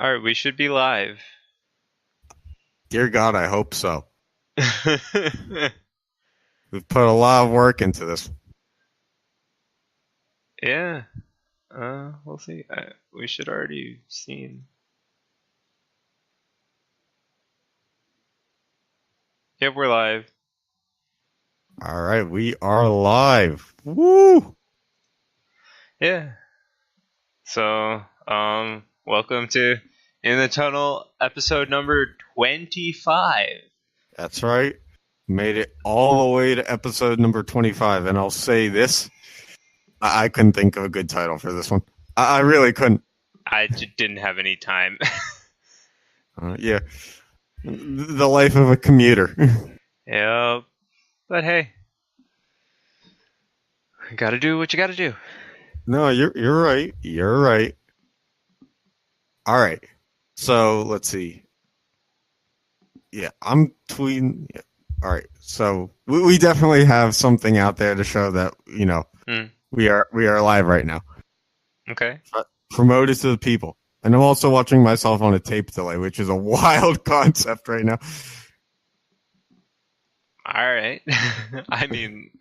All right, we should be live. Dear God, I hope so. We've put a lot of work into this. Yeah. We'll see. We should already seen. Yep, we're live. All right, we are live. Woo! Yeah. So, welcome to In the Tunnel, episode number 25. That's right. Made it all the way to episode number 25. And I'll say this. I couldn't think of a good title for this one. I really couldn't. I didn't have any time. Yeah. The life of a commuter. Yep. But hey, gotta do what you gotta do. No, you're right. You're right. All right. So let's see. Yeah, I'm tweeting. Yeah. All right. So we definitely have something out there to show that, we are live right now. Okay. Promote it to the people. And I'm also watching myself on a tape delay, which is a wild concept right now. All right. I mean,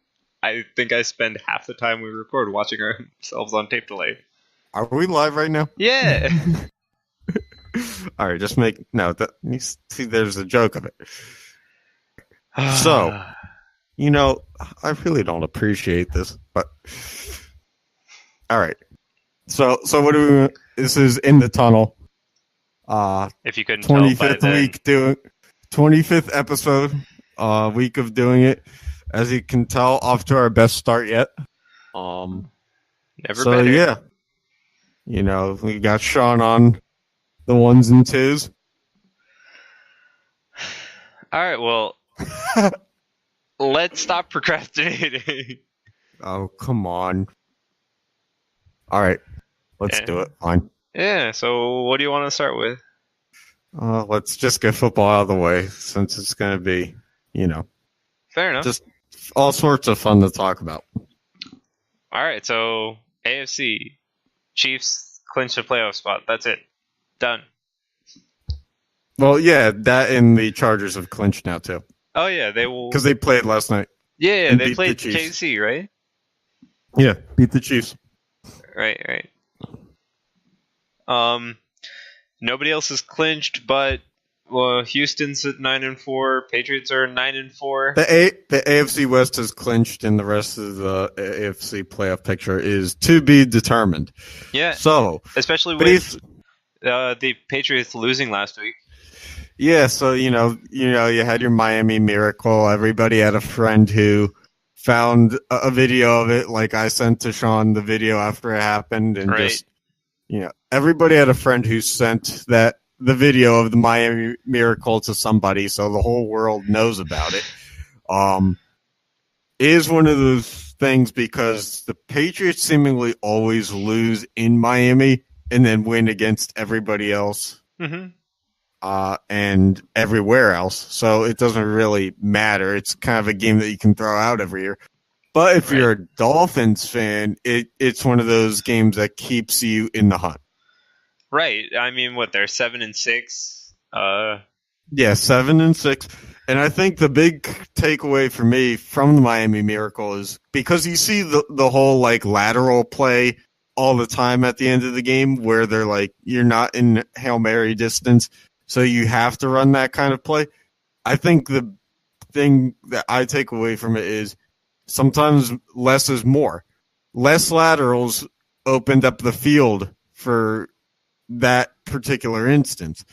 I think I spend half the time we record watching ourselves on tape delay. Are we live right now? Yeah. All right, just make no. You see, there's a joke of it. So, I really don't appreciate this, but all right. So what do we? This is In the Tunnel. If you couldn't 25th tell by week doing 25th episode. Week of doing it. As you can tell, off to our best start yet. Never so better. Yeah, we got Sean on the ones and twos. All right, well, let's stop procrastinating. Oh, come on. All right, let's do it. Fine. Yeah, so what do you want to start with? Let's just get football out of the way, since it's going to be, Fair enough. just all sorts of fun to talk about. All right, so AFC, Chiefs clinch the playoff spot. That's it. Done. Well, yeah, that and the Chargers have clinched now, too. Oh, yeah, they will. Because they played last night. Yeah, they beat played the Chiefs. KC, right? Yeah, beat the Chiefs. Right. Nobody else is clinched, but Houston's at 9-4. Patriots are 9-4. The AFC West has clinched, and the rest of the AFC playoff picture is to be determined. Yeah. So, especially with the Patriots losing last week. Yeah. So you had your Miami Miracle. Everybody had a friend who found a video of it, like I sent to Sean the video after it happened, and right. Everybody had a friend who sent the video of the Miami Miracle to somebody, so the whole world knows about it. It is one of those things because the Patriots seemingly always lose in Miami and then win against everybody else. Mm-hmm. And everywhere else. So it doesn't really matter. It's kind of a game that you can throw out every year. But if you're a Dolphins fan, it's one of those games that keeps you in the hunt. Right. I mean, they're 7-6? Yeah, 7-6. And I think the big takeaway for me from the Miami Miracle is because you see the whole lateral play all the time at the end of the game where they're you're not in Hail Mary distance. So you have to run that kind of play. I think the thing that I take away from it is sometimes less is more. Less laterals opened up the field for that particular instance.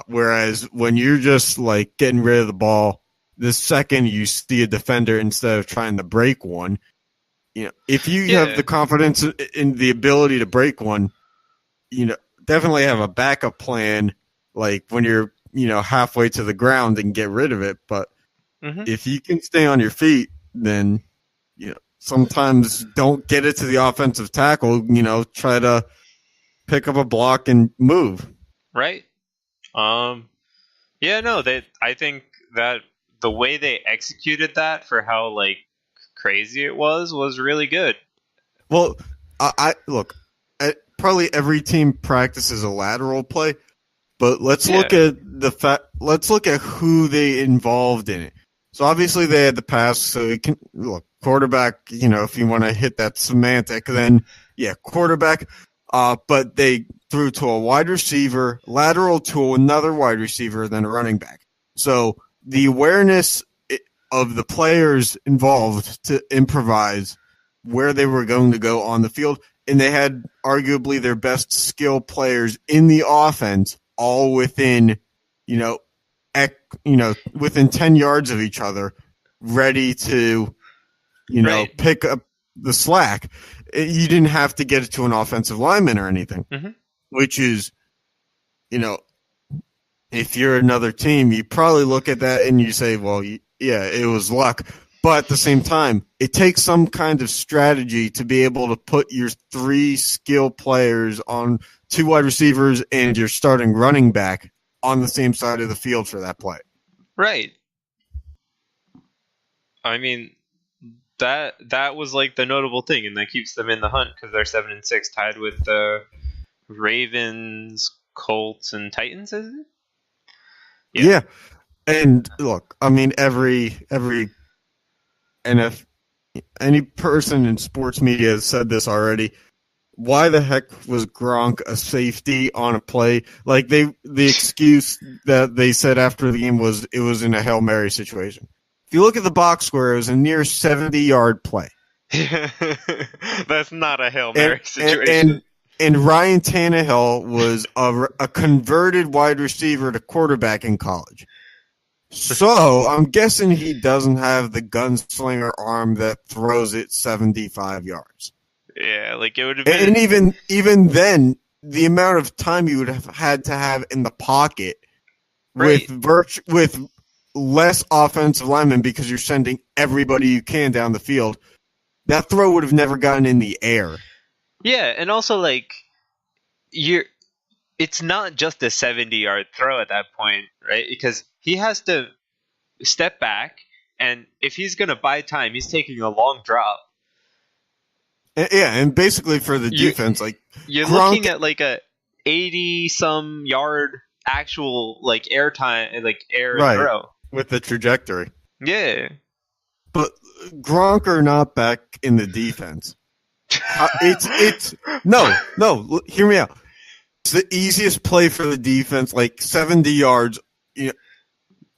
Whereas when you're just getting rid of the ball, the second you see a defender instead of trying to break one, if you have the confidence in the ability to break one, definitely have a backup plan. When you're, halfway to the ground and get rid of it. But if you can stay on your feet, then, sometimes don't get it to the offensive tackle, try to pick up a block and move. Right. Yeah, no, I think that the way they executed that for how, crazy it was really good. Well, I look, probably every team practices a lateral play. but let's look at let's look at who they involved in it. So obviously they had the pass, so it can look quarterback. If you want to hit that semantic, then yeah, quarterback. But they threw to a wide receiver, lateral to another wide receiver, then a running back. So the awareness of the players involved to improvise where they were going to go on the field, and they had arguably their best skill players in the offense all within, within 10 yards of each other, ready to, Right. pick up the slack. You didn't have to get it to an offensive lineman or anything, which is, if you're another team, you probably look at that and you say, well, yeah, it was luck. But at the same time, it takes some kind of strategy to be able to put your 3 skill players on 2 wide receivers and your starting running back on the same side of the field for that play. Right. I mean, that was like the notable thing, and that keeps them in the hunt because they're 7-6, tied with the Ravens, Colts, and Titans, is it? Yeah. And look, I mean, every any person in sports media has said this already. Why the heck was Gronk a safety on a play? Like the excuse that they said after the game was it was in a Hail Mary situation. If you look at the box score, it was a near 70-yard play. That's not a Hail Mary situation. And Ryan Tannehill was a converted wide receiver to quarterback in college. So I'm guessing he doesn't have the gunslinger arm that throws it 75 yards. Yeah, like it would have been. And even then, the amount of time you would have had to have in the pocket Right. with less offensive linemen because you're sending everybody you can down the field, that throw would have never gotten in the air. Yeah, and also like it's not just a 70-yard throw at that point, right? Because he has to step back, and if he's going to buy time, he's taking a long drop. And basically for the defense, like you're Gronk, looking at like a 80-some yard actual like air time, like air right, throw with the trajectory. Yeah, but Gronk are not back in the defense. It's no. Hear me out. It's the easiest play for the defense, like 70 yards.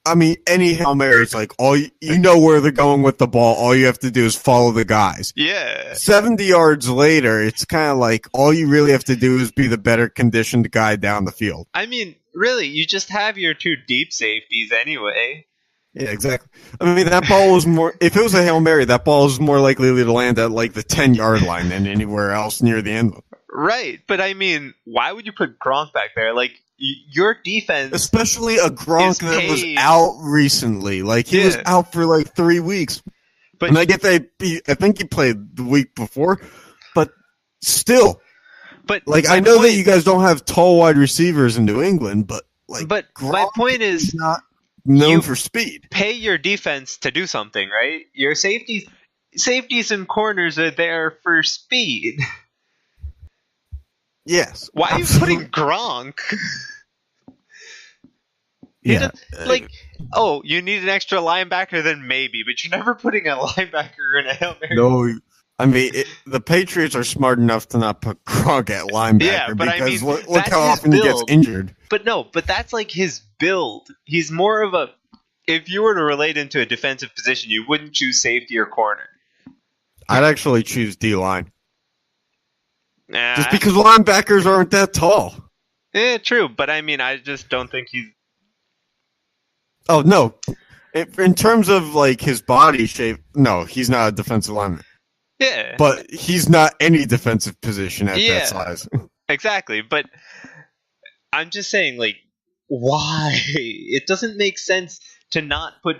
I mean, any Hail Mary, it's like you know where they're going with the ball. All you have to do is follow the guys. Yeah. 70 yards later, it's kind of like all you really have to do is be the better conditioned guy down the field. I mean, really, you just have your 2 deep safeties anyway. Yeah, exactly. I mean, that ball was more. If it was a Hail Mary, that ball is more likely to land at like the 10-yard line than anywhere else near the end. Right, but I mean, why would you put Gronk back there? Like your defense, especially a Gronk that was out recently. Like he was out for like 3 weeks. But and I get that. I think he played the week before, but still. But like I know that you guys don't have tall wide receivers in New England, but like. But Gronk my point is not known for speed. Pay your defense to do something, right? Your safeties and corners are there for speed. Yes. Why are you putting Gronk? Yeah. You need an extra linebacker, then maybe, but you're never putting a linebacker in a Hail Mary. No, I mean, the Patriots are smart enough to not put Gronk at linebacker because look how often he gets injured. But that's like his build. He's more of a. If you were to relate into a defensive position, you wouldn't choose safety or corner. I'd actually choose D-line. Nah. Just because linebackers aren't that tall. Yeah, true. But I mean, I just don't think he's. Oh, no. In terms of like his body shape, no, he's not a defensive lineman. Yeah. But he's not any defensive position at that size. Exactly. But I'm just saying, like, why? It doesn't make sense to not put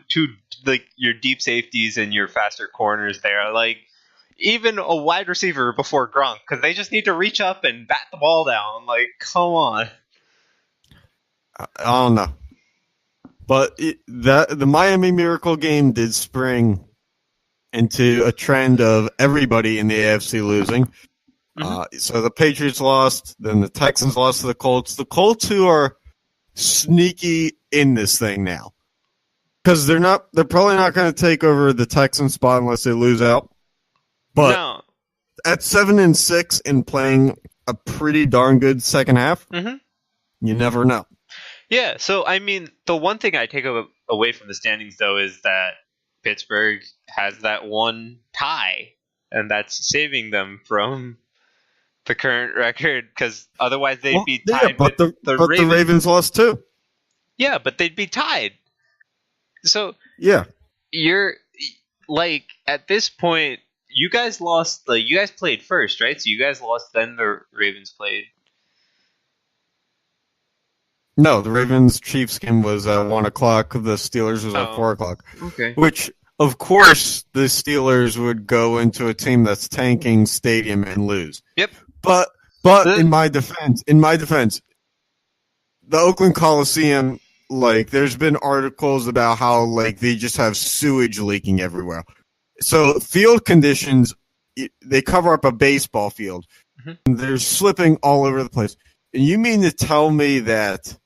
your deep safeties and your faster corners there. Like, even a wide receiver before Gronk, because they just need to reach up and bat the ball down. Like, come on. I don't know. But the Miami Miracle game did spring into a trend of everybody in the AFC losing. So the Patriots lost, then the Texans lost to the Colts. The Colts, who are sneaky in this thing now. Because they're probably not going to take over the Texans spot unless they lose out. But No. at 7-6 and playing a pretty darn good second half, you never know. Yeah, so I mean, the one thing I take away from the standings, though, is that Pittsburgh has that one tie, and that's saving them from the current record, because otherwise they'd be tied with the Ravens. The Ravens lost too. Yeah, but they'd be tied. So yeah, you're like, at this point, you guys lost. You guys played first, right? So you guys lost, then the Ravens played. No, the Ravens-Chiefs game was at 1 o'clock. The Steelers was at 4 o'clock. Okay. Which, of course, the Steelers would go into a team that's tanking stadium and lose. Yep. But in my defense, the Oakland Coliseum, like, there's been articles about how, like, they just have sewage leaking everywhere. So field conditions, they cover up a baseball field. And they're slipping all over the place. And you mean to tell me that,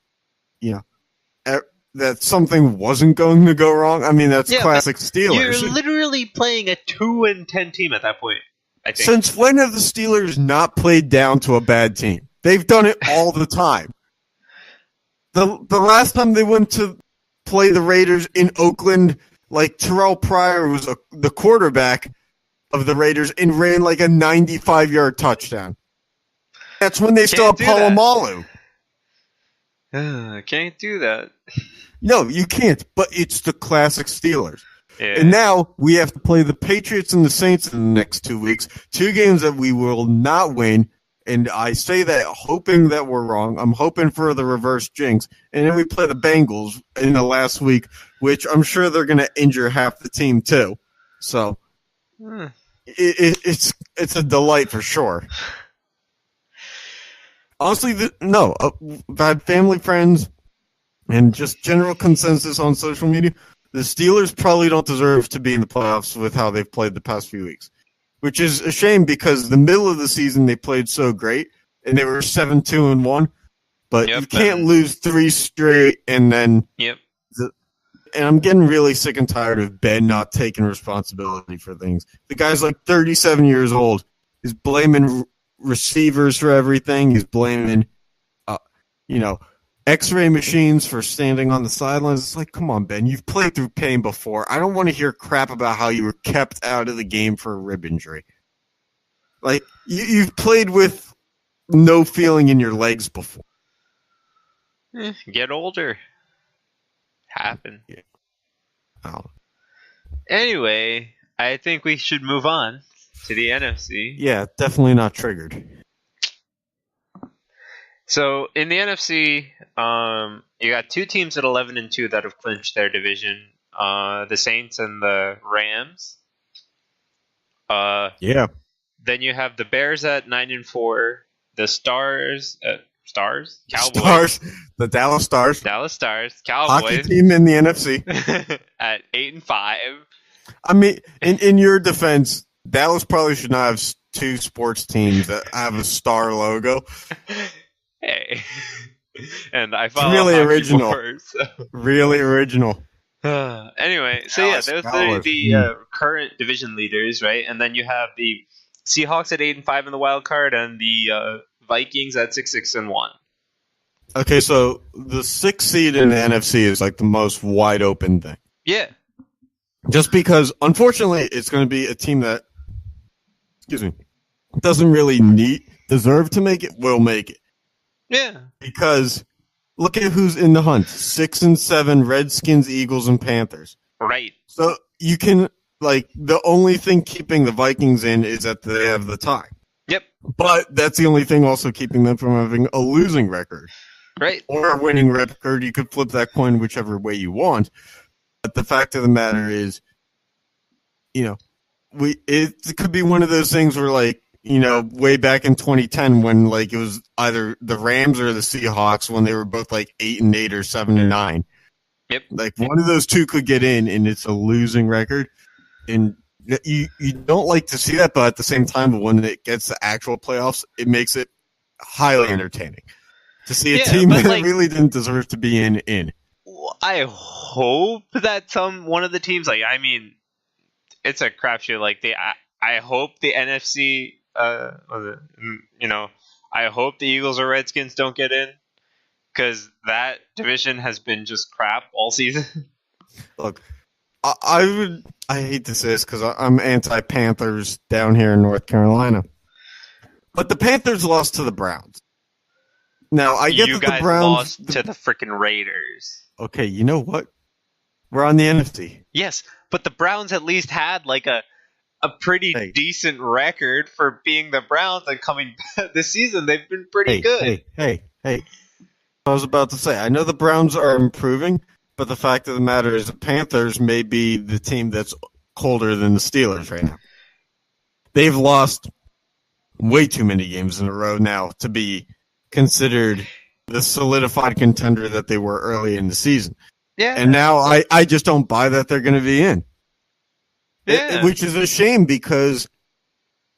that something wasn't going to go wrong? I mean, that's classic Steelers. You're literally playing a 2-10 team at that point, I think. Since when have the Steelers not played down to a bad team? They've done it all the time. The last time they went to play the Raiders in Oakland, like, Terrell Pryor was the quarterback of the Raiders and ran like a 95-yard touchdown. That's when they still have Polamalu. Can't do that. No, you can't, but it's the classic Steelers. Yeah. And now we have to play the Patriots and the Saints in the next 2 weeks. 2 games that we will not win. And I say that hoping that we're wrong. I'm hoping for the reverse jinx. And then we play the Bengals in the last week, which I'm sure they're going to injure half the team too. So it's a delight for sure. Honestly, I've had family, friends, and just general consensus on social media. The Steelers probably don't deserve to be in the playoffs with how they've played the past few weeks, which is a shame because the middle of the season they played so great and they were 7-2-1. But you can't lose 3 straight and then. Yep. And I'm getting really sick and tired of Ben not taking responsibility for things. The guy's like 37 years old. He's blaming receivers for everything. He's blaming, X-ray machines for standing on the sidelines. It's like, come on, Ben. You've played through pain before. I don't want to hear crap about how you were kept out of the game for a rib injury. Like, you've played with no feeling in your legs before. Get older. Happen. Yeah. Oh. Anyway, I think we should move on to the NFC. Yeah, definitely not triggered. So in the NFC, you got 2 teams at 11-2 that have clinched their division. The Saints and the Rams. Yeah. Then you have the Bears at 9-4. The Cowboys. The Dallas Stars. Cowboys. Hockey team in the NFC. At 8-5. I mean, in your defense, Dallas probably should not have 2 sports teams that have a star logo. Hey. And I follow really original. More, so. Really original. Anyway, so Dallas, those are the current division leaders, right? And then you have the Seahawks at 8-5 in the wild card, and the Vikings at 6-1. Okay, so the 6th seed in the NFC is like the most wide open thing. Yeah. Just because, unfortunately, it's going to be a team that, doesn't really deserve to make it, will make it. Yeah. Because look at who's in the hunt. 6 and 7, Redskins, Eagles, and Panthers. Right. So you can, the only thing keeping the Vikings in is that they have the tie. Yep. But that's the only thing also keeping them from having a losing record. Right. Or a winning record. You could flip that coin whichever way you want. But the fact of the matter is, it could be one of those things where, way back in 2010 when, it was either the Rams or the Seahawks when they were both, 8-8 or 7-9. Yep. One of those two could get in, and it's a losing record. And you don't like to see that, but at the same time, when it gets to actual playoffs, it makes it highly entertaining to see a Yeah, team but, that like, really didn't deserve to be in. I hope that one of the teams, like, I mean, it's a crapshoot. Like, I hope the NFC, you know, I hope the Eagles or Redskins don't get in, because that division has been just crap all season. Look, I hate to say this because I'm anti-Panthers down here in North Carolina, but the Panthers lost to the Browns. Now I get You that the guys Browns lost to the freaking Raiders. Okay, you know what? We're on the NFC. Yes, but the Browns at least had like a pretty decent record for being the Browns, and coming this season they've been pretty good. Hey. I was about to say, I know the Browns are improving, but the fact of the matter is the Panthers may be the team that's colder than the Steelers right now. They've lost way too many games in a row now to be considered the solidified contender that they were early in the season. Yeah. And now I just don't buy that they're going to be in. Yeah. Which is a shame because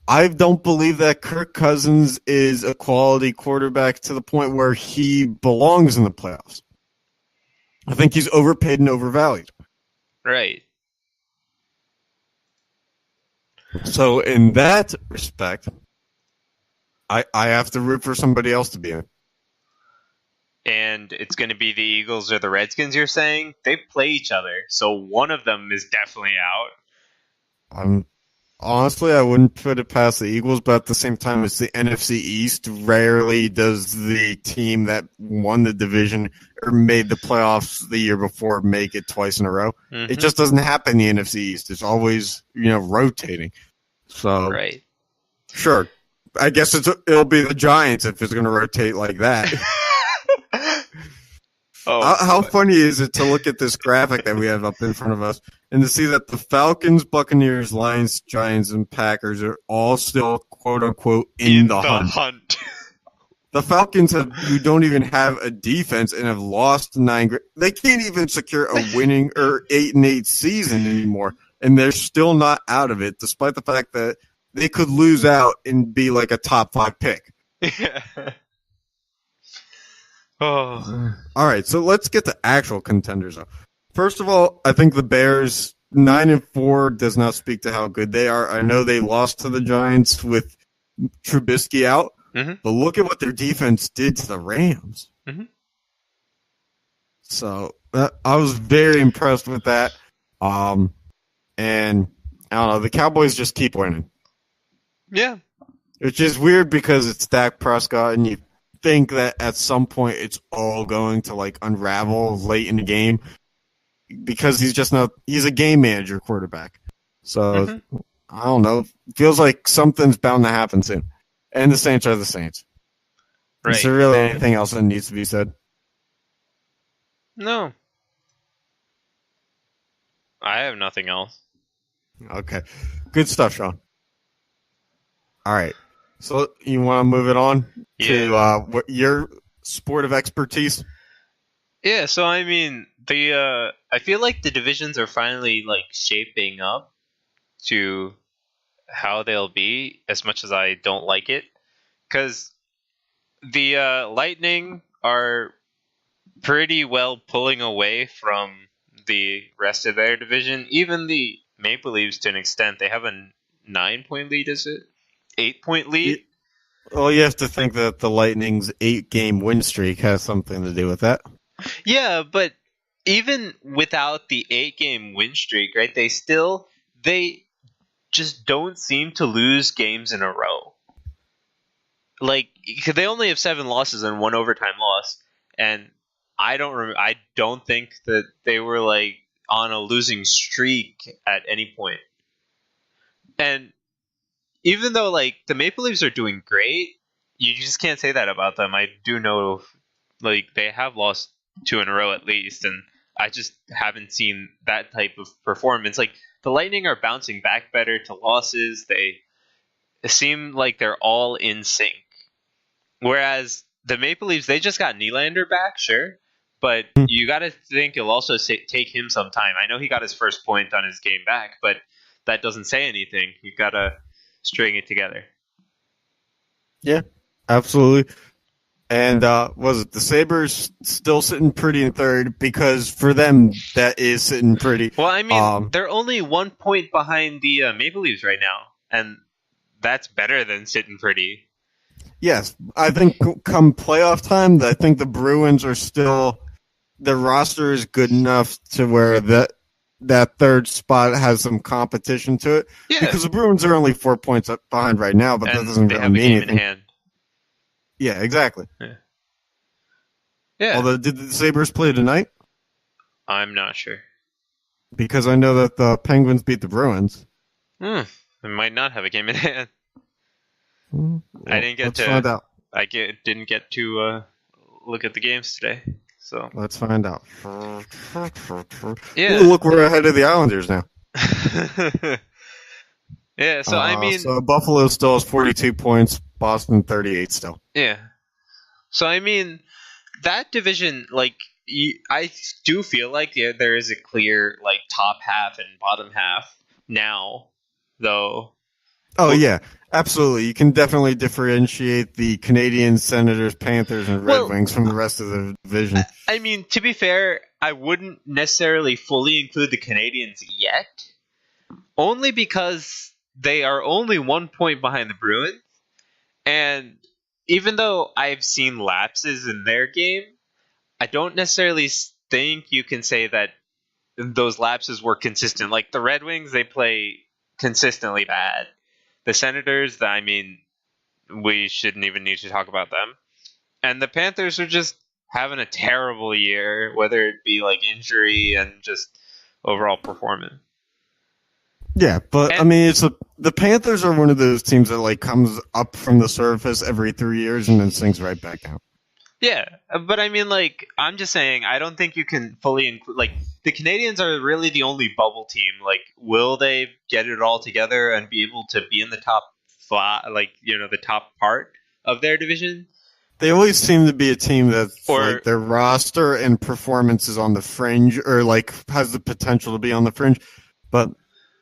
I don't believe that Kirk Cousins is a quality quarterback to the point where he belongs in the playoffs. I think he's overpaid and overvalued. Right. So in that respect, I have to root for somebody else to be in. And it's going to be the Eagles or the Redskins, you're saying? They play each other, so one of them is definitely out. Honestly, I wouldn't put it past the Eagles, but at the same time, it's the NFC East. Rarely does the team that won the division or made the playoffs the year before make it twice in a row. Mm-hmm. It just doesn't happen in the NFC East. It's always, rotating. So, right. Sure. I guess it'll be the Giants if it's going to rotate like that. How funny is it to look at this graphic that we have up in front of us and to see that the Falcons, Buccaneers, Lions, Giants, and Packers are all still, quote-unquote, in the hunt. The Falcons who don't even have a defense and have lost 9. They can't even secure a winning or 8-8 season anymore, and they're still not out of it, despite the fact that they could lose out and be like a top 5 pick. Yeah. Oh. All right, so let's get to actual contenders. First of all, I think the Bears 9-4 does not speak to how good they are. I know they lost to the Giants with Trubisky out, but look at what their defense did to the Rams. Mm-hmm. So I was very impressed with that. And I don't know, the Cowboys just keep winning. Yeah. Which is weird because it's Dak Prescott, and you think that at some point it's all going to like unravel late in the game because he's a game manager quarterback. So I don't know. It feels like something's bound to happen soon. And the Saints are the Saints. Right. Is there really anything else that needs to be said? No. I have nothing else. Okay. Good stuff, Sean. All right. So you want to move it on to your sport of expertise? Yeah, so I mean, I feel like the divisions are finally like shaping up to how they'll be, as much as I don't like it, because the Lightning are pretty well pulling away from the rest of their division. Even the Maple Leafs, to an extent, they have a 9-point lead, is it? 8-point lead? Well, you have to think that the Lightning's 8-game win streak has something to do with that. Yeah, but even without the 8-game win streak, right, they just don't seem to lose games in a row. Like, they only have 7 losses and 1 overtime loss, and I don't think that they were like on a losing streak at any point. And even though like the Maple Leafs are doing great, you just can't say that about them. I do know like they have lost 2 in a row at least, and I just haven't seen that type of performance. Like the Lightning are bouncing back better to losses. They seem like they're all in sync. Whereas the Maple Leafs, they just got Nylander back, sure, but you got to think it'll also take him some time. I know he got his first point on his game back, but that doesn't say anything. You got to string it together. Yeah, absolutely. And was it the Sabres still sitting pretty in third? Because for them, that is sitting pretty. Well, I mean, they're only 1 point behind the Maple Leafs right now, and that's better than sitting pretty. Yes, I think come playoff time, I think the Bruins are still the roster is good enough to where that third spot has some competition to it. Yeah, because the Bruins are only 4 points up behind right now, but that doesn't they really have a mean game anything. in hand. Yeah, exactly. Yeah. Although, did the Sabres play tonight? I'm not sure. Because I know that the Penguins beat the Bruins. They might not have a game in hand. Well, I didn't get to find out. didn't get to look at the games today. So Let's find out. Yeah. Ooh, look, we're ahead of the Islanders now. Yeah, so I mean, so Buffalo still has 42 points, Boston 38 still. yeah. So I mean, that division, like, I do feel like there is a clear like top half and bottom half now, though. Oh yeah, absolutely. You can definitely differentiate the Canadians, Senators, Panthers, and Red Wings from the rest of the division. I mean, to be fair, I wouldn't necessarily fully include the Canadians yet, only because they are only 1 point behind the Bruins, and even though I've seen lapses in their game, I don't necessarily think you can say that those lapses were consistent. Like the Red Wings, they play consistently bad. The Senators, I mean, we shouldn't even need to talk about them. And the Panthers are just having a terrible year, whether it be like injury and just overall performance. Yeah, but I mean, the Panthers are one of those teams that like comes up from the surface every 3 years and then sinks right back down. Yeah, but I mean, like, I'm just saying, I don't think you can fully include, like, the Canadians are really the only bubble team. Like, will they get it all together and be able to be in the top the top part of their division? They always seem to be a team that's like their roster and performance is on the fringe, or like has the potential to be on the fringe. But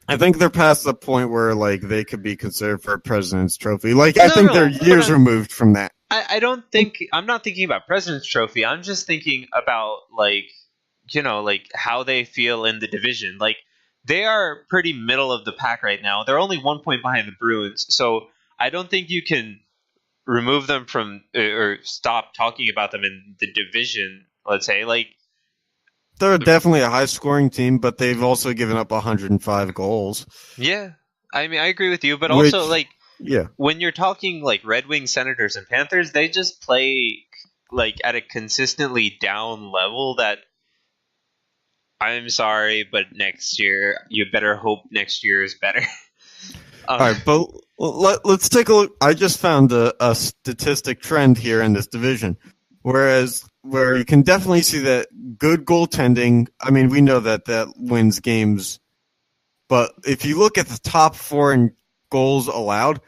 I think they're past the point where like they could be considered for a President's Trophy. Like I think they're years removed from that. I'm not thinking about President's Trophy. I'm just thinking about like how they feel in the division. Like they are pretty middle of the pack right now. They're only 1 point behind the Bruins, so I don't think you can remove them from or stop talking about them in the division. Let's say like they're definitely a high-scoring team, but they've also given up 105 goals. Yeah, I mean I agree with you, but also like. Yeah. When you're talking like Red Wings, Senators, and Panthers, they just play like at a consistently down level that I'm sorry, but next year you better hope next year is better. All right, but let's take a look. I just found a statistic trend here in this division, where you can definitely see that good goaltending. I mean, we know that wins games, but if you look at the top four in goals allowed,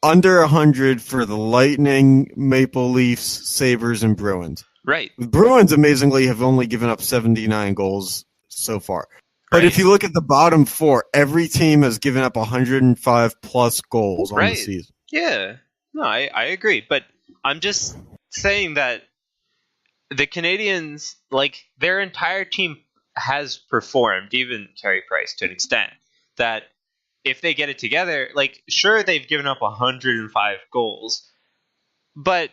under 100 for the Lightning, Maple Leafs, Sabres, and Bruins. Right. The Bruins, amazingly, have only given up 79 goals so far. But if you look at the bottom four, every team has given up 105 plus goals on the season. Yeah. No, I agree. But I'm just saying that the Canadians, like, their entire team has performed, even Carey Price to an extent, that if they get it together, like, sure, they've given up 105 goals, but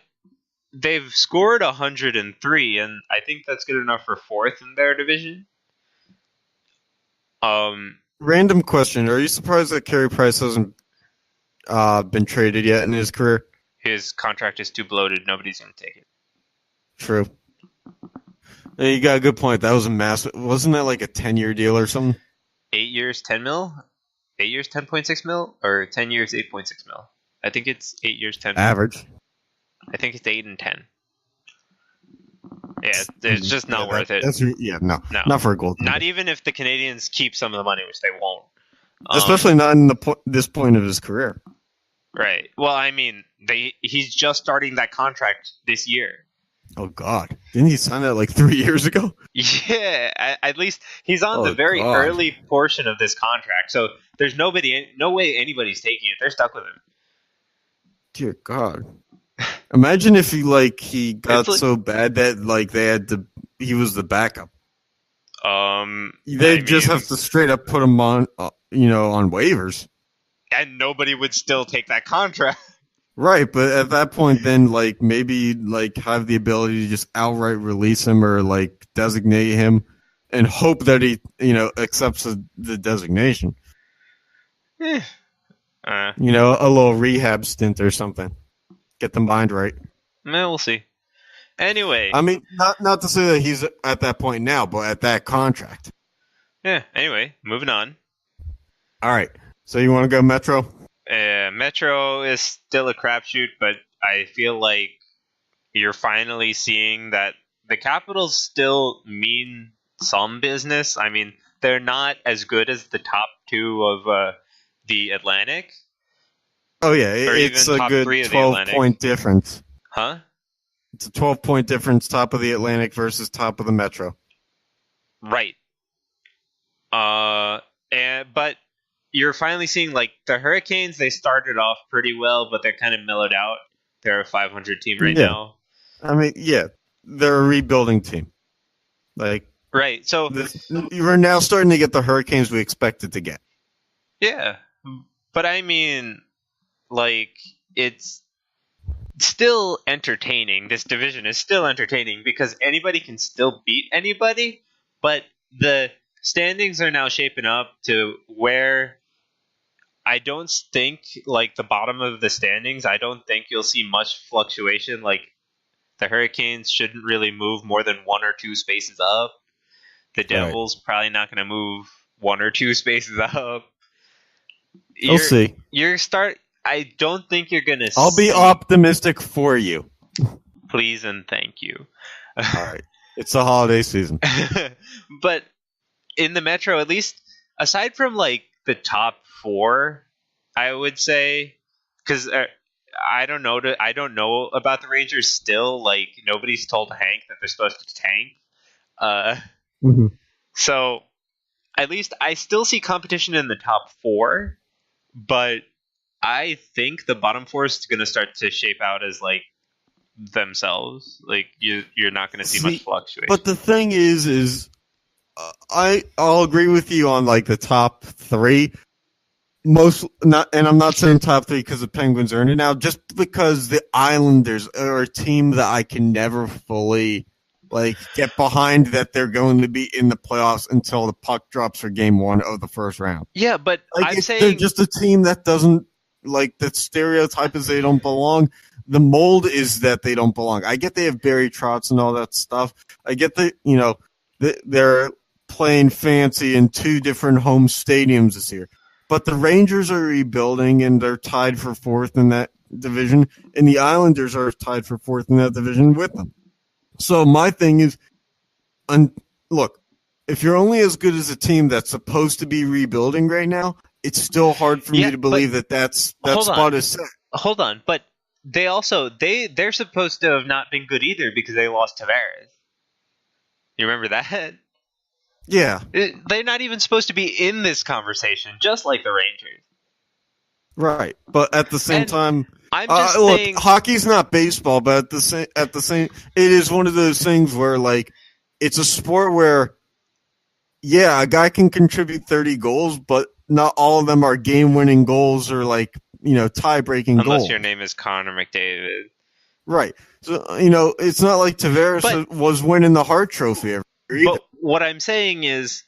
they've scored 103, and I think that's good enough for fourth in their division. Random question: are you surprised that Carey Price hasn't been traded yet in his career? His contract is too bloated. Nobody's going to take it. True. You got a good point. That was a massive. Wasn't that like a 10-year deal or something? 8 years, 10 mil. 8 years, 10.6 mil, or 10 years, 8.6 mil. I think it's 8 years, 10 mil. Average. I think it's 8 and 10. Yeah, it's just not worth it. No, not for a goal. Not even if the Canadians keep some of the money, which they won't. Especially not in this point of his career. Right. Well, I mean, he's just starting that contract this year. Oh God! Didn't he sign that like 3 years ago? Yeah, at least he's on the very early portion of this contract, so there's no way anybody's taking it. They're stuck with him. Dear God. Imagine if he got It's so bad that he was the backup. I Just mean, have to straight up put him on on waivers. and nobody would still take that contract. Right, but at that point, then maybe have the ability to just outright release him or designate him, and hope that he accepts the designation. Eh. A little rehab stint or something. Get the mind right. We'll see. Anyway, I mean, not to say that he's at that point now, but at that contract. yeah. Anyway, moving on. All right. So you want to go Metro? Metro is still a crapshoot, but I feel like you're finally seeing that the Capitals still mean some business. I mean, they're not as good as the top two of the Atlantic. Oh yeah, Or it's even a top good three of the 12-point difference. Huh? It's a 12-point difference, top of the Atlantic versus top of the Metro. Right. But you're finally seeing the Hurricanes. They started off pretty well, but they're kind of mellowed out. They're a 500 team right now. I mean, yeah, they're a rebuilding team. Right. So you're now starting to get the Hurricanes we expected to get. Yeah, but I mean, it's still entertaining. This division is still entertaining because anybody can still beat anybody, but the standings are now shaping up to where I don't think, the bottom of the standings, I don't think you'll see much fluctuation. The Hurricanes shouldn't really move more than 1 or 2 spaces up. The Devils probably not going to move 1 or 2 spaces up. We'll see. I don't think you're going to I'll be optimistic for you. Please and thank you. All right. It's the holiday season. But in the Metro, at least, aside from, the top 4, I would say, because I don't know about the Rangers still. Nobody's told Hank that they're supposed to tank. So, at least I still see competition in the top 4. But I think the bottom 4 is going to start to shape out as themselves. You're not going to see much fluctuation. But the thing is I'll agree with you on the top 3. And I'm not saying top 3 because the Penguins earned it now, just because the Islanders are a team that I can never fully get behind, that they're going to be in the playoffs until the puck drops for game 1 of the first round. Yeah, but I'm saying they're just a team that doesn't that stereotype is they don't belong. The mold is that they don't belong. I get they have Barry Trotz and all that stuff. I get they're playing fancy in 2 different home stadiums this year. But the Rangers are rebuilding and they're tied for 4th in that division, and the Islanders are tied for 4th in that division with them. So my thing is, look, if you're only as good as a team that's supposed to be rebuilding right now, it's still hard for me to believe that spot is set. Hold on, but they also they're supposed to have not been good either because they lost Tavares. You remember that? Yeah. They're not even supposed to be in this conversation, just like the Rangers. Right, but at the same time, I'm just saying, look, hockey's not baseball, but at the same, it is one of those things where it's a sport where, yeah, a guy can contribute 30 goals, but not all of them are game-winning goals or tie-breaking goals. Unless your name is Connor McDavid. Right. So it's not like Tavares was winning the Hart Trophy every year. But what I'm saying is,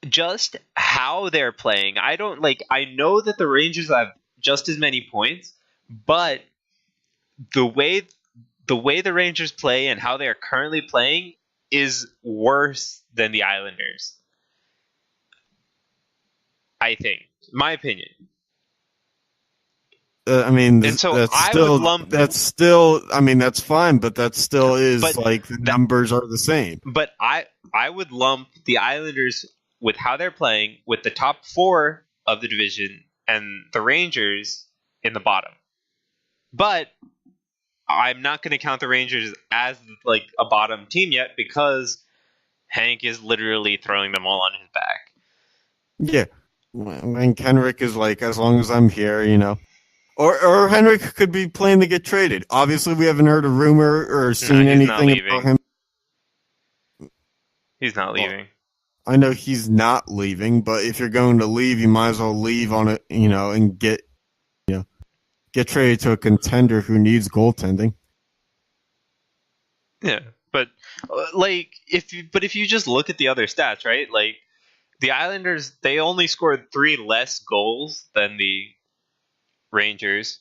just how they're playing. I know that the Rangers have just as many points, but the way the Rangers play and how they are currently playing is worse than the Islanders. I think, my opinion. I mean, and so that's I still, would lump. That's still. I mean, that's fine, but that still is the numbers are the same. But I would lump the Islanders with how they're playing with the top 4 of the division and the Rangers in the bottom. But I'm not going to count the Rangers as a bottom team yet because Hank is literally throwing them all on his back. Yeah. And Kenrick is as long as I'm here, Or Henrik could be playing to get traded. Obviously, we haven't heard a rumor or seen he's anything not about leaving. him. He's not Well, leaving. I know he's not leaving, but if you're going to leave, you might as well leave on it, and get traded to a contender who needs goaltending. Yeah, but if you just look at the other stats, right? Like the Islanders, they only scored 3 less goals than the Rangers,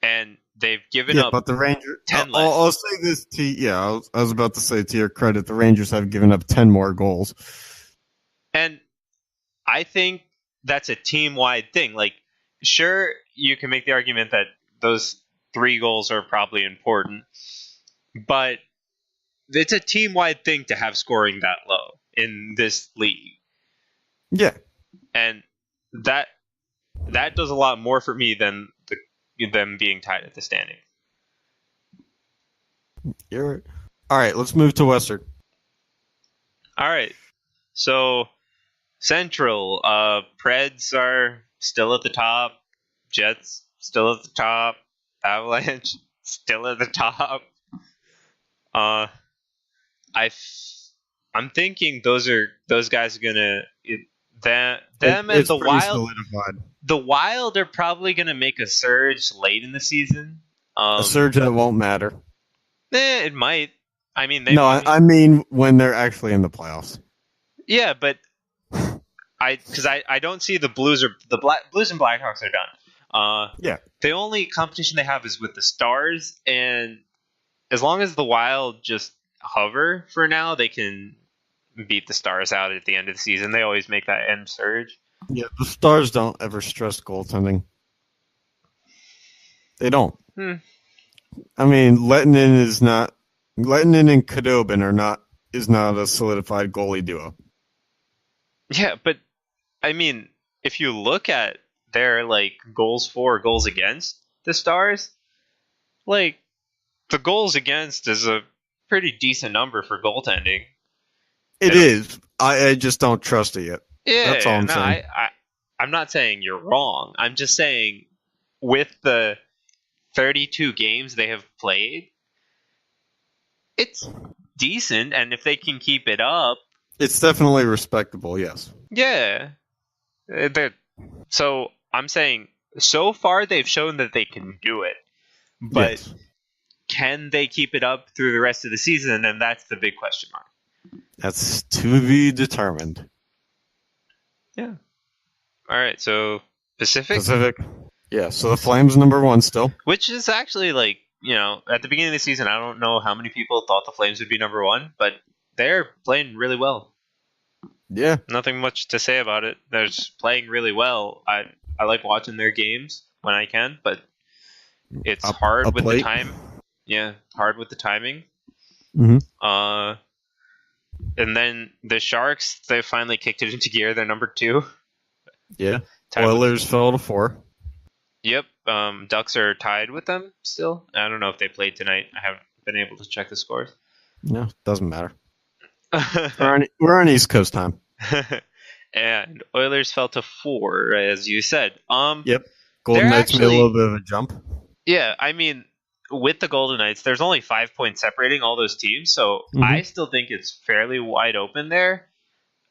and they've given up But the Rangers. 10 less. I'll say this to I was about to say to your credit, the Rangers have given up 10 more goals, and I think that's a team-wide thing. Like, sure, you can make the argument that those 3 goals are probably important, but it's a team-wide thing to have scoring that low in this league. Yeah, and that does a lot more for me than them being tied at the standing. you're right. All right. Let's move to Western. All right, so Central, Preds are still at the top, Jets still at the top, Avalanche still at the top. I'm thinking those guys are gonna them and the Wild. Solidified. The Wild are probably gonna make a surge late in the season. A surge that won't matter. It might. I mean, I mean when they're actually in the playoffs. Yeah, but I don't see the Blues or Blues and Blackhawks are done. Yeah. The only competition they have is with the Stars, and as long as the Wild just hover for now, they can beat the Stars out at the end of the season. They always make that end surge. Yeah, the Stars don't ever stress goaltending. They don't. I mean, Lettinen and Khudobin is not a solidified goalie duo. Yeah, but I mean, if you look at their goals for, goals against the Stars, the goals against is a pretty decent number for goaltending. It is. I just don't trust it yet. Yeah, that's all I'm saying. I'm not saying you're wrong. I'm just saying with the 32 games they have played, it's decent, and if they can keep it up, it's definitely respectable. Yes. Yeah. So I'm saying so far they've shown that they can do it, but yes. Can they keep it up through the rest of the season? And that's the big question mark. That's to be determined. Yeah. All right. So Pacific. Yeah. So the Flames #1 still, which is actually at the beginning of the season, I don't know how many people thought the Flames would be #1, but they're playing really well. Yeah. Nothing much to say about it. They're just playing really well. I like watching their games when I can, but it's hard with the time. Yeah, hard with the timing. Mm-hmm. And then the Sharks, they finally kicked it into gear. They're #2. Yeah. Oilers fell to 4. Yep. Ducks are tied with them still. I don't know if they played tonight. I haven't been able to check the scores. No, doesn't matter. We're on East Coast time. And Oilers fell to 4, as you said. Yep. Golden Knights made a little bit of a jump. Yeah, I mean, with the Golden Knights, there's only 5 points separating all those teams, so I still think it's fairly wide open there.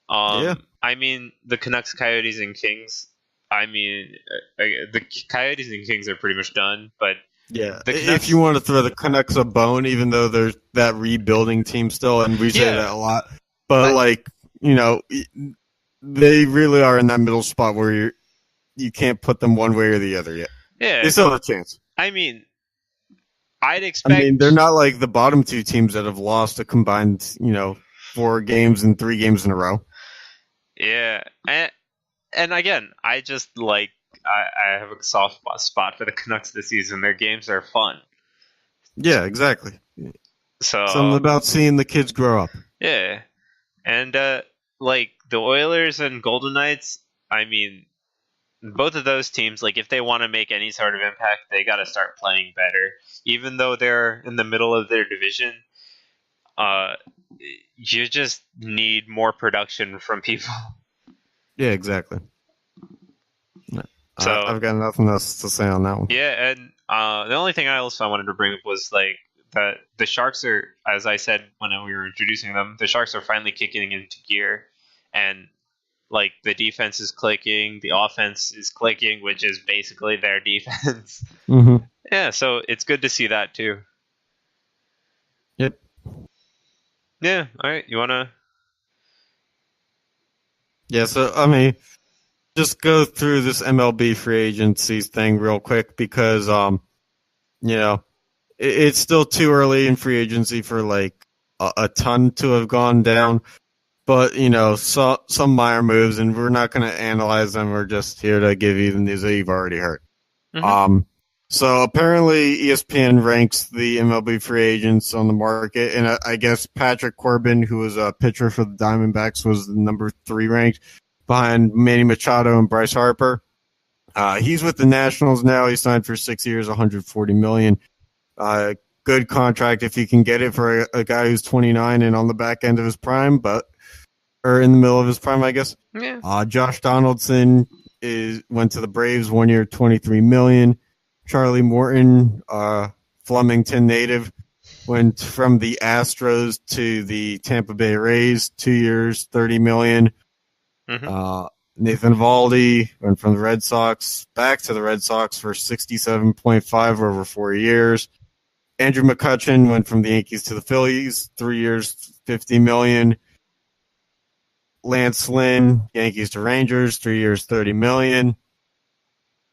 Yeah. I mean, the Canucks, Coyotes, and Kings. I mean, the Coyotes and Kings are pretty much done, but yeah, if you want to throw the Canucks a bone, even though there's that rebuilding team still, and we say that a lot, but they really are in that middle spot where you can't put them one way or the other yet. Yeah, they still have a chance. I mean, I'd expect. I mean, they're not like the bottom 2 teams that have lost a combined, 4 games and 3 games in a row. Yeah, and again, I just I have a soft spot for the Canucks this season. Their games are fun. Yeah, exactly. So something about seeing the kids grow up. Yeah, and the Oilers and Golden Knights. I mean, both of those teams, if they want to make any sort of impact, they got to start playing better. Even though they're in the middle of their division, you just need more production from people. Yeah, exactly. So I've got nothing else to say on that one. yeah, and the only thing else I wanted to bring up was like that the Sharks are, as I said when we were introducing them, the Sharks are finally kicking into gear, and like the defense is clicking, the offense is clicking, which is basically their defense. Mm-hmm. Yeah, so it's good to see that too. Yep. Yeah. All right. You wanna? Yeah. So I mean, just go through this MLB free agencies thing real quick because you know, it's still too early in free agency for like a ton to have gone down. But, you know, some minor moves, and we're not going to analyze them. We're just here to give you the news that you've already heard. Mm-hmm. So apparently ESPN ranks the MLB free agents on the market, and I guess Patrick Corbin, who was a pitcher for the Diamondbacks, was the number 3 ranked behind Manny Machado and Bryce Harper. He's with the Nationals now. He signed for 6 years, $140 million. Good contract if you can get it for a guy who's 29 and on the back end of his prime, or in the middle of his prime, I guess. Yeah. Josh Donaldson went to the Braves 1 year, $23 million. Charlie Morton, Flemington native, went from the Astros to the Tampa Bay Rays, 2 years, $30 million. Mm-hmm. Nathan Eovaldi went from the Red Sox back to the Red Sox for $67.5 over 4 years. Andrew McCutchen went from the Yankees to the Phillies, 3 years, $50 million. Lance Lynn, Yankees to Rangers, 3 years, $30 million.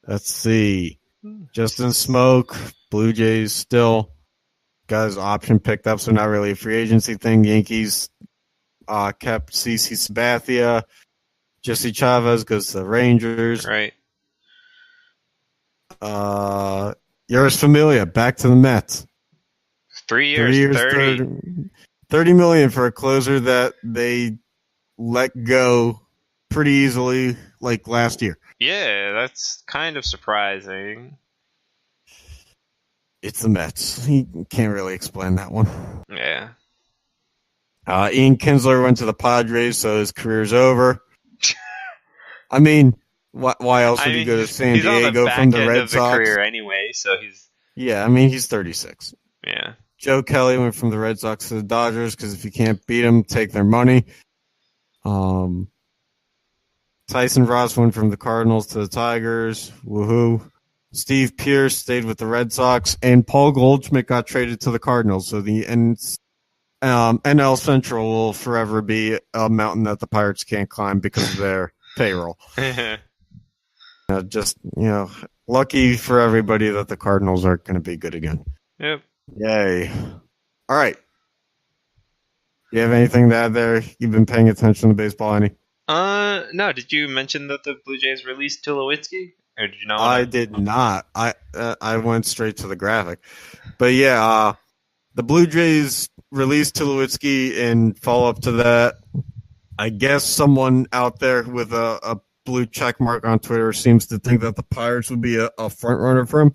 Let's see. Justin Smoke, Blue Jays still got his option picked up, so not really a free agency thing. Yankees kept CC Sabathia. Jesse Chavez goes to the Rangers. Right. Yoris Familia back to the Mets. 3 years, 30 million for a closer that they let go pretty easily like last year. Yeah, that's kind of surprising. It's the Mets. He can't really explain that one. Yeah. Ian Kinsler went to the Padres, so his career's over. I mean, why else would he go to San Diego from the Red Sox? Career anyway, so he's. Yeah, I mean, he's 36. Yeah. Joe Kelly went from the Red Sox to the Dodgers because if you can't beat them, take their money. Tyson Ross went from the Cardinals to the Tigers. Woohoo. Steve Pearce stayed with the Red Sox, and Paul Goldschmidt got traded to the Cardinals. So the NL Central will forever be a mountain that the Pirates can't climb because of their payroll. Lucky for everybody that the Cardinals are going to be good again. Yep. Yay. All right. You have anything to add there? You've been paying attention to baseball, any? No. Did you mention that the Blue Jays released Tulowitzki? Or did you not? I did not. I went straight to the graphic. But yeah, the Blue Jays released Tulowitzki, and follow up to that, I guess someone out there with a blue check mark on Twitter seems to think that the Pirates would be a front runner for him.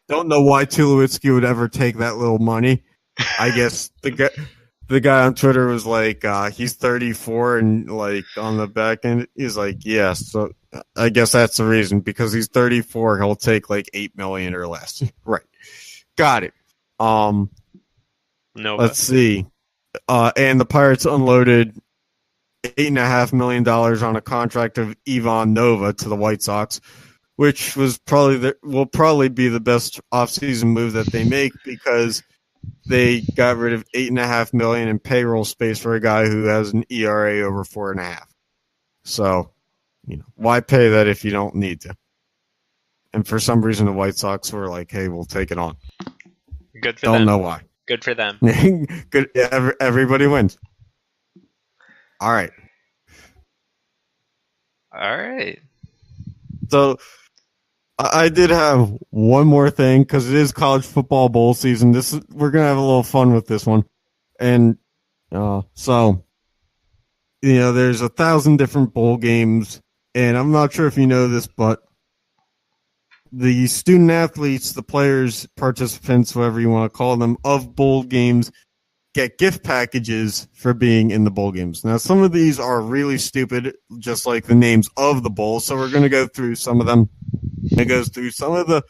Don't know why Tulowitzki would ever take that little money. I guess the guy on Twitter was like, he's 34, and like on the back end, he's like, yeah. So I guess that's the reason, because he's 34, he'll take like $8 million or less. Right, got it. No. Let's see. And the Pirates unloaded $8.5 million on a contract of Ivan Nova to the White Sox, which was will probably be the best offseason move that they make, because they got rid of $8.5 million in payroll space for a guy who has an ERA over 4.5. So, why pay that if you don't need to? And for some reason, the White Sox were like, "Hey, we'll take it on." Good for them. Don't know why. Good for them. Good. Everybody wins. All right. All right. So I did have one more thing, because it is college football bowl season. We're gonna have a little fun with this one, and so there's 1,000 different bowl games, and I'm not sure if you know this, but the student athletes, the players, participants, whatever you want to call them, of bowl games get gift packages for being in the bowl games. Now, some of these are really stupid, just like the names of the bowls. So we're going to go through some of them. It goes through some of the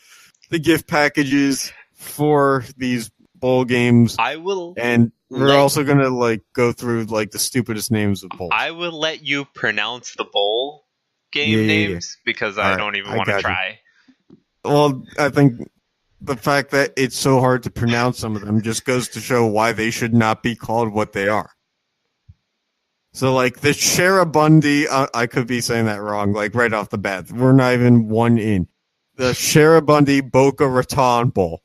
gift packages for these bowl games. I will, and we're also going to go through the stupidest names of bowls. I will let you pronounce the bowl game names because I don't even want to try. Well, I think the fact that it's so hard to pronounce some of them just goes to show why they should not be called what they are. So, the Sharabundi, I could be saying that wrong, right off the bat. We're not even one in. The Sharabundi Boca Raton Bowl,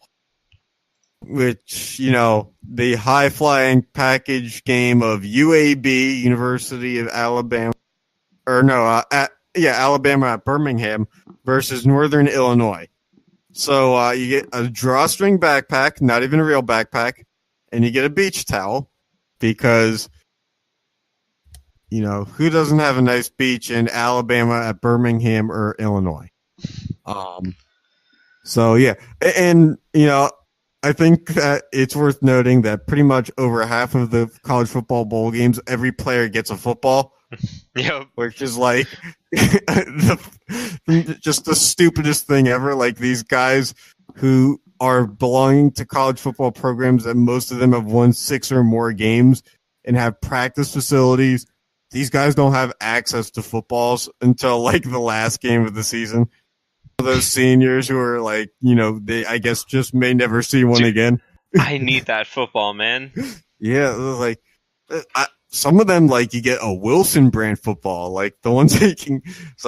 which, the high-flying package game of UAB, University of Alabama, Alabama at Birmingham versus Northern Illinois. So you get a drawstring backpack, not even a real backpack, and you get a beach towel because, who doesn't have a nice beach in Alabama at Birmingham or Illinois? So, yeah. And, I think that it's worth noting that pretty much over half of the college football bowl games, every player gets a football. Yep. Which is just the stupidest thing ever. These guys who are belonging to college football programs that most of them have won 6 or more games and have practice facilities. These guys don't have access to footballs until the last game of the season. Those seniors who are they I guess just may never see one again. I need that football, man. Yeah, some of them, you get a Wilson brand football, the ones taking, it's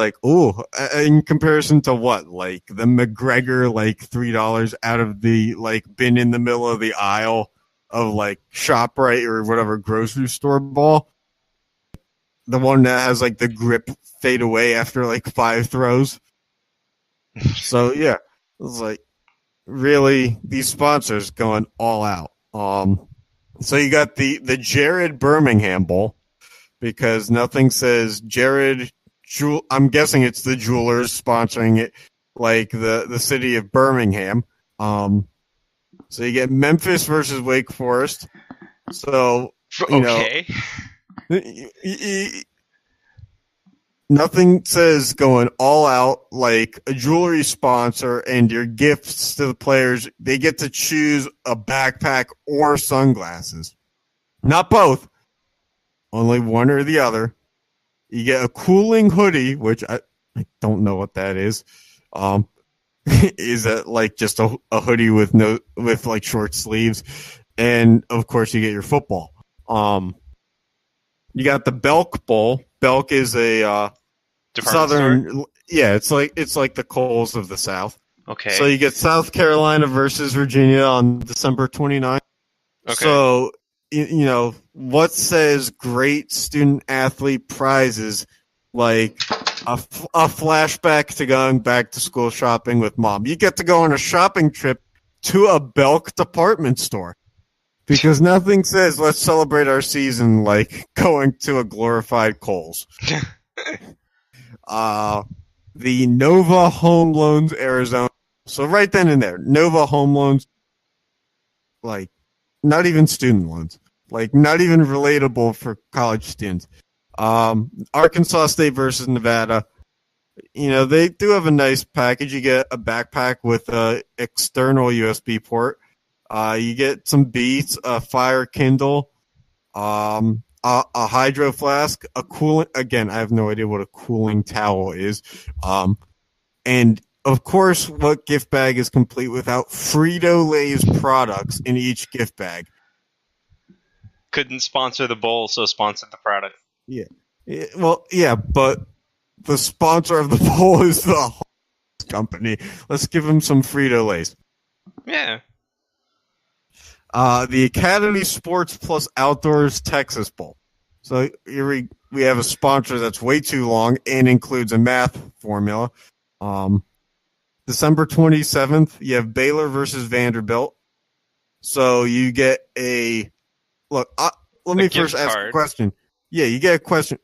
in comparison to what? The McGregor, $3 out of the, bin in the middle of the aisle of, ShopRite or whatever grocery store ball. The one that has, the grip fade away after, 5 throws. So, yeah, it's really, these sponsors going all out. So you got the Jared Birmingham Bowl because nothing says Jared. I'm guessing it's the Jewelers sponsoring it, the city of Birmingham. So you get Memphis versus Wake Forest. So nothing says going all out like a jewelry sponsor and your gifts to the players. They get to choose a backpack or sunglasses. Not both. Only one or the other. You get a cooling hoodie, which I don't know what that is. Is that just a hoodie with short sleeves? And of course you get your football. You got the Belk Bowl. Belk is a Southern store? Yeah, it's like the Kohl's of the South. Okay. So you get South Carolina versus Virginia on December 29th. Okay. So what says great student athlete prizes a flashback to going back to school shopping with mom. You get to go on a shopping trip to a Belk department store. Because nothing says let's celebrate our season like going to a glorified Kohl's. The Nova Home Loans Arizona. So right then and there, Nova Home Loans, not even student loans, not even relatable for college students. Arkansas State versus Nevada. They do have a nice package. You get a backpack with a external USB port. You get some Beats, a Fire Kindle, a hydro flask, a cooling. Again, I have no idea what a cooling towel is. And of course, what gift bag is complete without Frito-Lay's products in each gift bag? Couldn't sponsor the bowl, so sponsored the product. Yeah. Well, yeah, but the sponsor of the bowl is the company. Let's give them some Frito-Lay's. Yeah. The Academy Sports Plus Outdoors Texas Bowl. So here we have a sponsor that's way too long and includes a math formula. December 27th, you have Baylor versus Vanderbilt. So you get a look. Let me first ask a question. Yeah, you get a question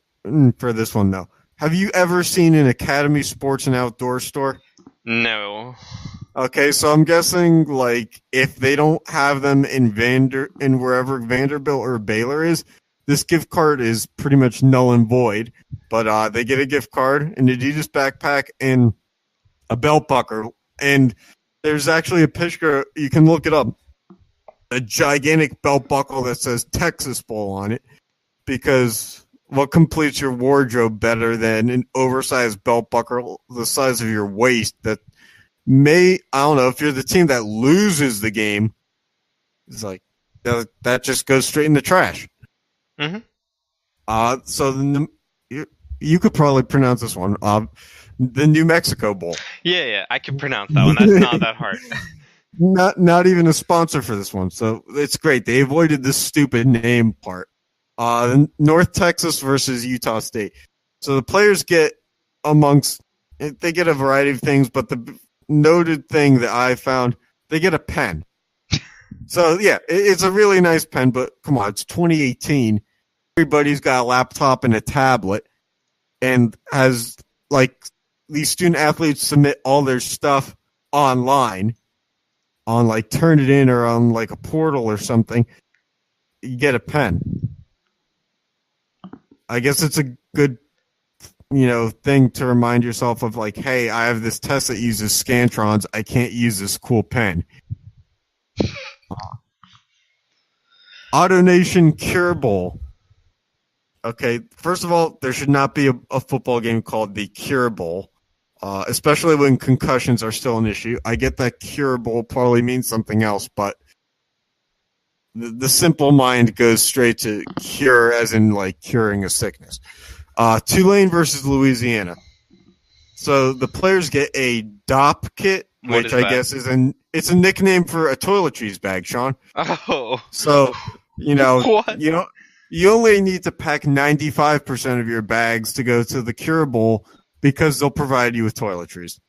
for this one though. Have you ever seen an Academy Sports and Outdoor store? No. Okay, so I'm guessing like if they don't have them in wherever Vanderbilt or Baylor is, this gift card is pretty much null and void. But they get a gift card, an Adidas backpack, and a belt buckle. And there's actually a picture, you can look it up, a gigantic belt buckle that says Texas Bowl on it, because what completes your wardrobe better than an oversized belt buckle the size of your waist that I don't know, if you're the team that loses the game, it's like that just goes straight in the trash. Mm-hmm. So you could probably pronounce this one. The New Mexico Bowl. Yeah, I can pronounce that one. That's not that hard. Not even a sponsor for this one, so it's great. They avoided the stupid name part. North Texas versus Utah State. So the players get they get a variety of things, but the noted thing that I found, they get a pen. So yeah, it's a really nice pen, but come on, it's 2018. Everybody's got a laptop and a tablet, and has like these student athletes submit all their stuff online on like Turnitin or on like a portal or something. You get a pen. I guess it's a good thing to remind yourself of, like, hey, I have this test that uses Scantrons. I can't use this cool pen. AutoNation Cure Bowl. Okay, first of all, there should not be a football game called the Cure Bowl, especially when concussions are still an issue. I get that Cure Bowl probably means something else, but the simple mind goes straight to cure, as in like curing a sickness. Tulane versus Louisiana. So the players get a DOP kit, which I guess it's a nickname for a toiletries bag, Sean. Oh. So, What? You only need to pack 95% of your bags to go to the Cure Bowl because they'll provide you with toiletries.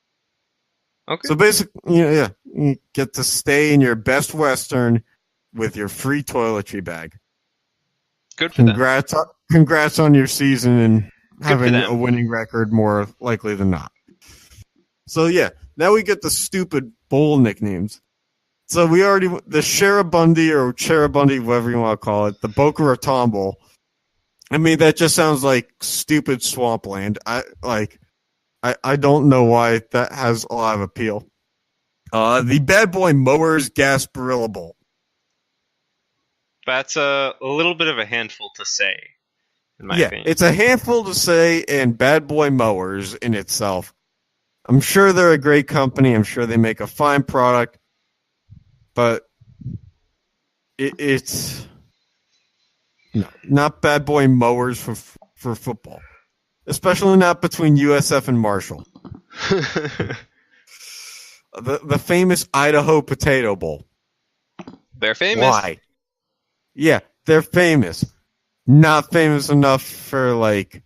Okay. So basically, you get to stay in your Best Western with your free toiletry bag. Good for them. Congrats on your season and having a winning record, more likely than not. So yeah, now we get the stupid bowl nicknames. So the Sharabundi or Charabundi, whatever you want to call it, the Boca Raton Bowl. I mean, that just sounds like stupid swampland. I don't know why that has a lot of appeal. The Bad Boy Mowers Gasparilla Bowl. That's a little bit of a handful to say, in my opinion. It's a handful to say, and Bad Boy Mowers in itself. I'm sure they're a great company. I'm sure they make a fine product, but it's not Bad Boy Mowers for football, especially not between USF and Marshall. The famous Idaho Potato Bowl. They're famous. Why? Yeah, they're famous. Not famous enough for like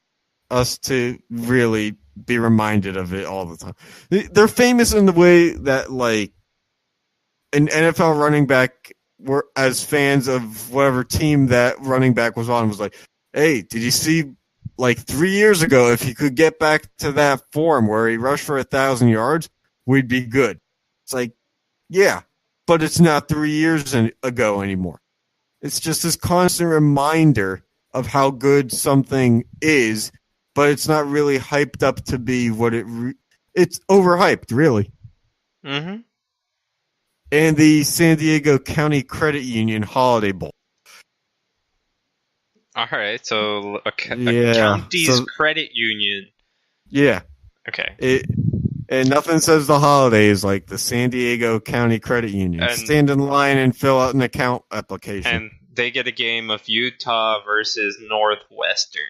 us to really be reminded of it all the time. They're famous in the way that like an NFL running back, were as fans of whatever team that running back was on, was like, hey, did you see like 3 years ago, if he could get back to that form where he rushed for 1,000 yards, we'd be good. It's like, yeah, but it's not 3 years ago anymore. It's just this constant reminder of how good something is, but it's not really hyped up to be what it's overhyped, really. Mm-hmm. And the San Diego County Credit Union Holiday Bowl. All right, so a county's credit union. Yeah. Okay. And nothing says the holidays like the San Diego County Credit Union. Stand in line and fill out an account application. And they get a game of Utah versus Northwestern.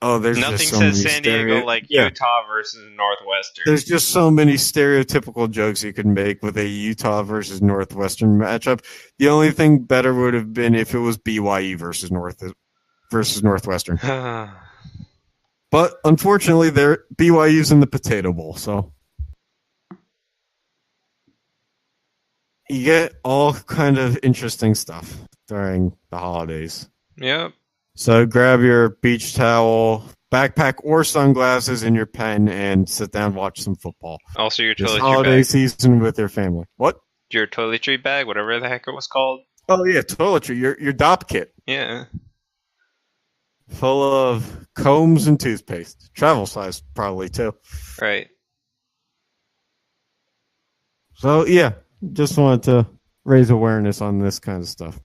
Oh, there's nothing just so says many San Diego like Utah versus Northwestern. There's just so many stereotypical jokes you could make with a Utah versus Northwestern matchup. The only thing better would have been if it was BYU versus Northwestern. But unfortunately, BYU's in the Potato Bowl, so you get all kind of interesting stuff during the holidays. Yep. So grab your beach towel, backpack or sunglasses and your pen and sit down and watch some football. Also, your This toiletry holiday bag. season with your family. What? Your toiletry bag, whatever the heck it was called. Oh yeah, toiletry. Your DOP kit Yeah. full of combs and toothpaste, travel size probably too. Right. So yeah, just wanted to raise awareness on this kind of stuff.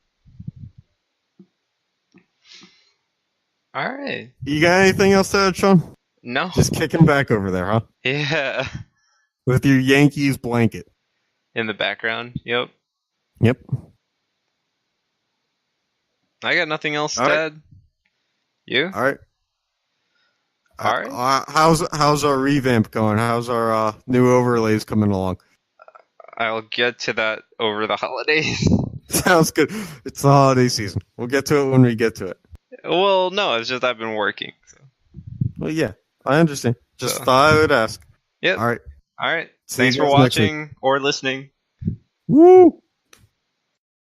All right. You got anything else to add, Sean? No. Just kicking back over there, huh? Yeah. With your Yankees blanket. In the background. Yep. Yep. I got nothing else to All right. add. You? All right. All right. How's our revamp going? How's our new overlays coming along? I'll get to that over the holidays. Sounds good. It's the holiday season. We'll get to it when we get to it. Well, no, it's just I've been working. So. Well, yeah, I understand. Just So. thought I would ask. Yep. All right. All right. See you Thanks for guys next week. watching or listening. Woo!